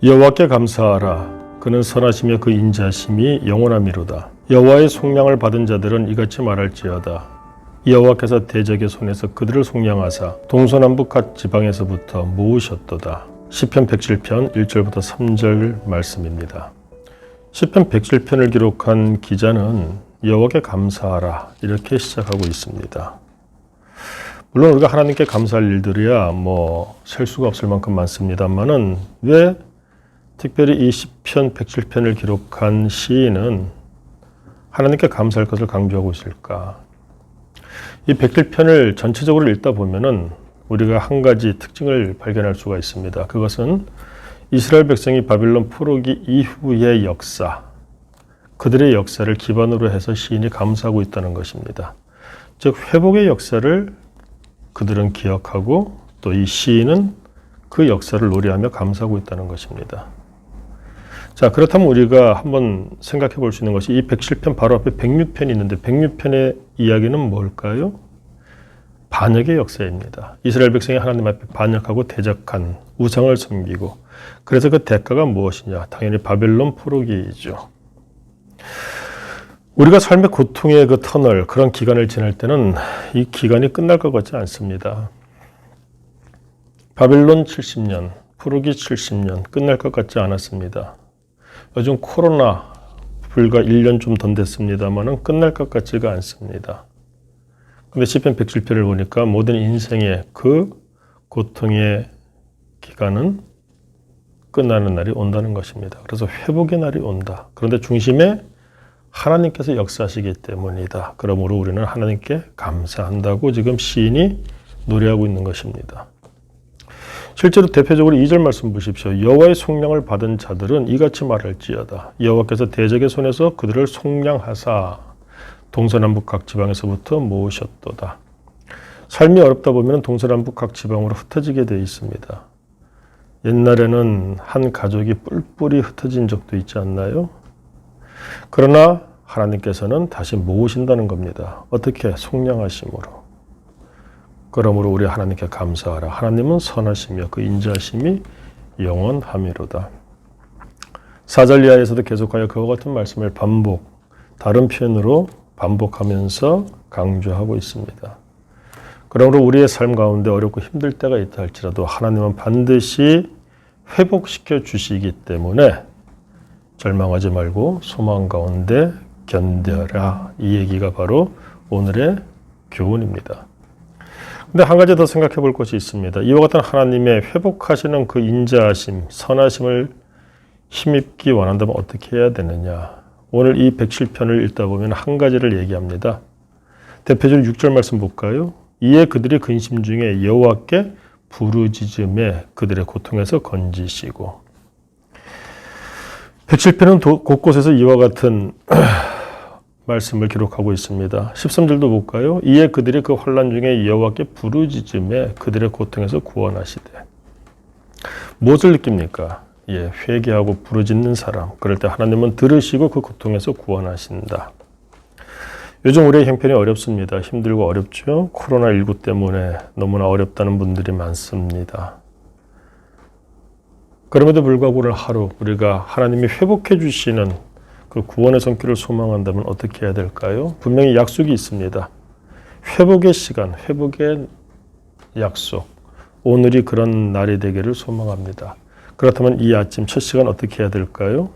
여호와께 감사하라. 그는 선하시며 그 인자심이 영원함이로다. 여호와의 속량을 받은 자들은 이같이 말할지어다. 여호와께서 대적의 손에서 그들을 속량하사 동서남북 각 지방에서부터 모으셨도다. 시편 107편 1절부터 3절 말씀입니다. 시편 107편을 기록한 기자는 여호와께 감사하라 이렇게 시작하고 있습니다. 물론 우리가 하나님께 감사할 일들이야 셀 수가 없을 만큼 많습니다만은 왜 특별히 이 시편 107편을 기록한 시인은 하나님께 감사할 것을 강조하고 있을까? 이 107편을 전체적으로 읽다 보면은 우리가 한 가지 특징을 발견할 수가 있습니다. 그것은 이스라엘 백성이 바빌론 포로기 이후의 역사, 그들의 역사를 기반으로 해서 시인이 감사하고 있다는 것입니다. 즉 회복의 역사를 그들은 기억하고 또 이 시인은 그 역사를 노래하며 감사하고 있다는 것입니다. 자, 그렇다면 우리가 한번 생각해 볼 수 있는 것이 이 107편 바로 앞에 106편이 있는데 106편의 이야기는 뭘까요? 반역의 역사입니다. 이스라엘 백성이 하나님 앞에 반역하고 대적한 우상을 섬기고 그래서 그 대가가 무엇이냐? 당연히 바벨론 포로기이죠. 우리가 삶의 고통의 그 터널, 그런 기간을 지날 때는 이 기간이 끝날 것 같지 않습니다. 바벨론 70년, 포로기 70년 끝날 것 같지 않았습니다. 요즘 코로나 불과 1년 좀 더 됐습니다만은 끝날 것 같지가 않습니다. 근데 시편 107편을 보니까 모든 인생의 그 고통의 기간은 끝나는 날이 온다는 것입니다. 그래서 회복의 날이 온다. 그런데 중심에 하나님께서 역사하시기 때문이다. 그러므로 우리는 하나님께 감사한다고 지금 시인이 노래하고 있는 것입니다. 실제로 대표적으로 2절 말씀 보십시오. 여호와의 속량을 받은 자들은 이같이 말할지어다. 여호와께서 대적의 손에서 그들을 속량하사 동서남북 각 지방에서부터 모으셨도다. 삶이 어렵다 보면 동서남북 각 지방으로 흩어지게 되어 있습니다. 옛날에는 한 가족이 뿔뿔이 흩어진 적도 있지 않나요? 그러나 하나님께서는 다시 모으신다는 겁니다. 어떻게? 속량하심으로. 그러므로 우리 하나님께 감사하라. 하나님은 선하시며 그 인자심이 영원함이로다. 4절 이하에서도 계속하여 그와 같은 말씀을 다른 표현으로 반복하면서 강조하고 있습니다. 그러므로 우리의 삶 가운데 어렵고 힘들 때가 있다 할지라도 하나님은 반드시 회복시켜 주시기 때문에 절망하지 말고 소망 가운데 견뎌라. 이 얘기가 바로 오늘의 교훈입니다. 근데 한 가지 더 생각해 볼 것이 있습니다. 이와 같은 하나님의 회복하시는 그 인자하심, 선하심을 힘입기 원한다면 어떻게 해야 되느냐. 오늘 이 107편을 읽다 보면 한 가지를 얘기합니다. 대표적으로 6절 말씀 볼까요? 이에 그들이 근심 중에 여호와께 부르짖음에 그들의 고통에서 건지시고. 107편은 곳곳에서 이와 같은 말씀을 기록하고 있습니다. 13절도 볼까요? 이에 그들이 그 환난 중에 여호와께 부르짖음에 그들의 고통에서 구원하시되. 무엇을 느낍니까? 회개하고 부르짖는 사람. 그럴 때 하나님은 들으시고 그 고통에서 구원하신다. 요즘 우리의 형편이 어렵습니다. 힘들고 어렵죠? 코로나19 때문에 너무나 어렵다는 분들이 많습니다. 그럼에도 불구하고 오늘 하루 우리가 하나님이 회복해 주시는 그 구원의 손길을 소망한다면 어떻게 해야 될까요? 분명히 약속이 있습니다. 회복의 시간, 회복의 약속. 오늘이 그런 날이 되기를 소망합니다. 그렇다면 이 아침 첫 시간 어떻게 해야 될까요?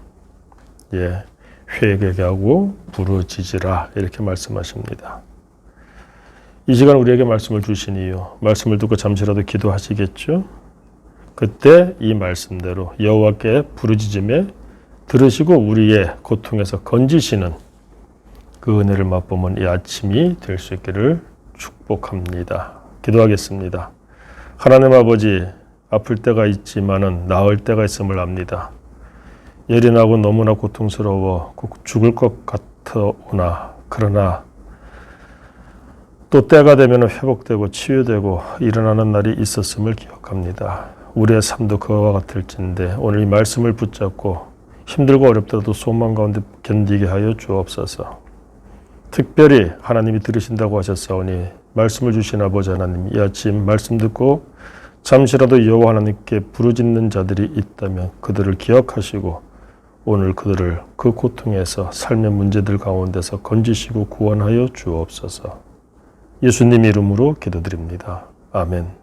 회개하고 부르짖으라 이렇게 말씀하십니다. 이 시간 우리에게 말씀을 주신 이유, 말씀을 듣고 잠시라도 기도하시겠죠? 그때 이 말씀대로 여호와께 부르짖음에 들으시고 우리의 고통에서 건지시는 그 은혜를 맛보면 이 아침이 될 수 있기를 축복합니다. 기도하겠습니다. 하나님 아버지, 아플 때가 있지만은 나을 때가 있음을 압니다. 예린하고 너무나 고통스러워 죽을 것 같으나 그러나 또 때가 되면 회복되고 치유되고 일어나는 날이 있었음을 기억합니다. 우리의 삶도 그와 같을진데 오늘 이 말씀을 붙잡고 힘들고 어렵더라도 소망 가운데 견디게 하여 주옵소서. 특별히 하나님이 들으신다고 하셨사오니 말씀을 주신 아버지 하나님, 이 아침 말씀 듣고 잠시라도 여호와 하나님께 부르짖는 자들이 있다면 그들을 기억하시고 오늘 그들을 그 고통에서 삶의 문제들 가운데서 건지시고 구원하여 주옵소서. 예수님 이름으로 기도드립니다. 아멘.